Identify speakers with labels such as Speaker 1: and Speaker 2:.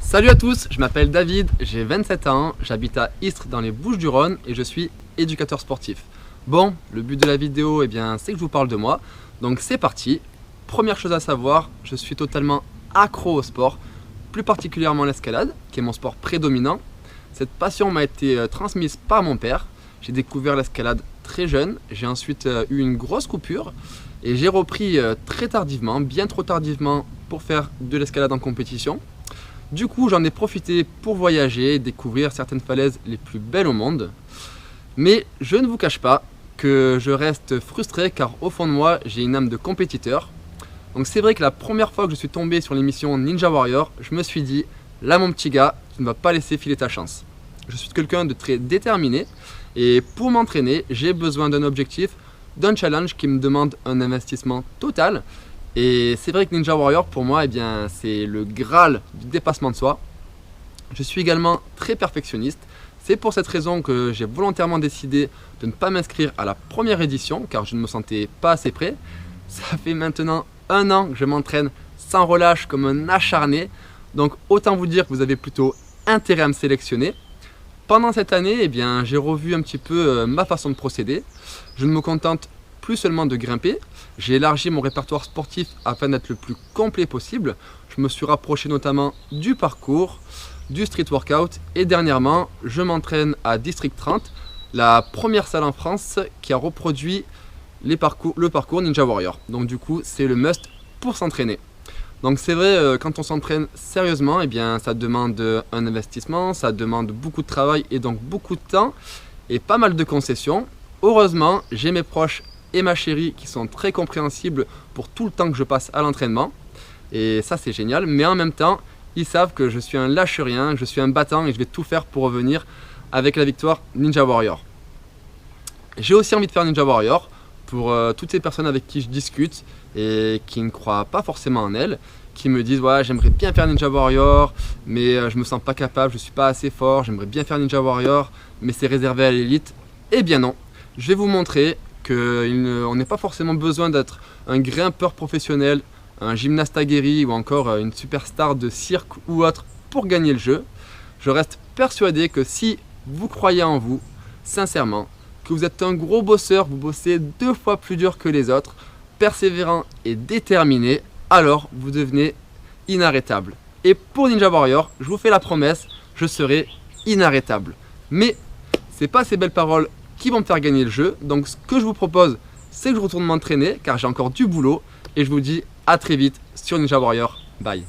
Speaker 1: Salut à tous, je m'appelle David, j'ai 27 ans, j'habite à Istres dans les Bouches-du-Rhône et je suis éducateur sportif. Bon, le but de la vidéo, c'est que je vous parle de moi, donc c'est parti. Première chose à savoir, je suis totalement accro au sport, plus particulièrement l'escalade, qui est mon sport prédominant. Cette passion m'a été transmise par mon père. J'ai découvert l'escalade très jeune, j'ai ensuite eu une grosse coupure et j'ai repris très tardivement, bien trop tardivement, pour faire de l'escalade en compétition. Du coup, j'en ai profité pour voyager et découvrir certaines falaises les plus belles au monde. Mais je ne vous cache pas que je reste frustré car au fond de moi, j'ai une âme de compétiteur. Donc c'est vrai que la première fois que je suis tombé sur l'émission Ninja Warrior, je me suis dit, là mon petit gars, tu ne vas pas laisser filer ta chance. Je suis quelqu'un de très déterminé et pour m'entraîner, j'ai besoin d'un objectif, d'un challenge qui me demande un investissement total. Et c'est vrai que Ninja Warrior pour moi, c'est le Graal du dépassement de soi. Je suis également très perfectionniste. C'est pour cette raison que j'ai volontairement décidé de ne pas m'inscrire à la première édition car je ne me sentais pas assez prêt. Ça fait maintenant 1 an que je m'entraîne sans relâche comme un acharné. Donc autant vous dire que vous avez plutôt intérêt à me sélectionner. Pendant cette année, j'ai revu un petit peu ma façon de procéder. Je ne me contente plus seulement de grimper. J'ai élargi mon répertoire sportif afin d'être le plus complet possible. Je me suis rapproché notamment du parcours, du street workout et dernièrement, je m'entraîne à District 30, la première salle en France qui a reproduit le parcours Ninja Warrior. Donc du coup, c'est le must pour s'entraîner. Donc c'est vrai, quand on s'entraîne sérieusement, ça demande un investissement, ça demande beaucoup de travail et donc beaucoup de temps et pas mal de concessions. Heureusement, j'ai mes proches et ma chérie qui sont très compréhensibles pour tout le temps que je passe à l'entraînement. Et ça c'est génial, mais en même temps, ils savent que je suis un lâche-rien, que je suis un battant et je vais tout faire pour revenir avec la victoire Ninja Warrior. J'ai aussi envie de faire Ninja Warrior pour toutes ces personnes avec qui je discute et qui ne croient pas forcément en elles, qui me disent ouais, j'aimerais bien faire Ninja Warrior, mais je me sens pas capable, je suis pas assez fort, j'aimerais bien faire Ninja Warrior, mais c'est réservé à l'élite. Eh bien non, je vais vous montrer qu'on n'a pas forcément besoin d'être un grimpeur professionnel, un gymnaste aguerri ou encore une superstar de cirque ou autre pour gagner le jeu. Je reste persuadé que si vous croyez en vous, sincèrement, que vous êtes un gros bosseur, vous bossez 2 fois plus dur que les autres, persévérant et déterminé, alors vous devenez inarrêtable. Et pour Ninja Warrior, je vous fais la promesse, je serai inarrêtable. Mais c'est pas ces belles paroles qui vont me faire gagner le jeu. Donc ce que je vous propose, c'est que je retourne m'entraîner car j'ai encore du boulot et je vous dis à très vite sur Ninja Warrior. Bye.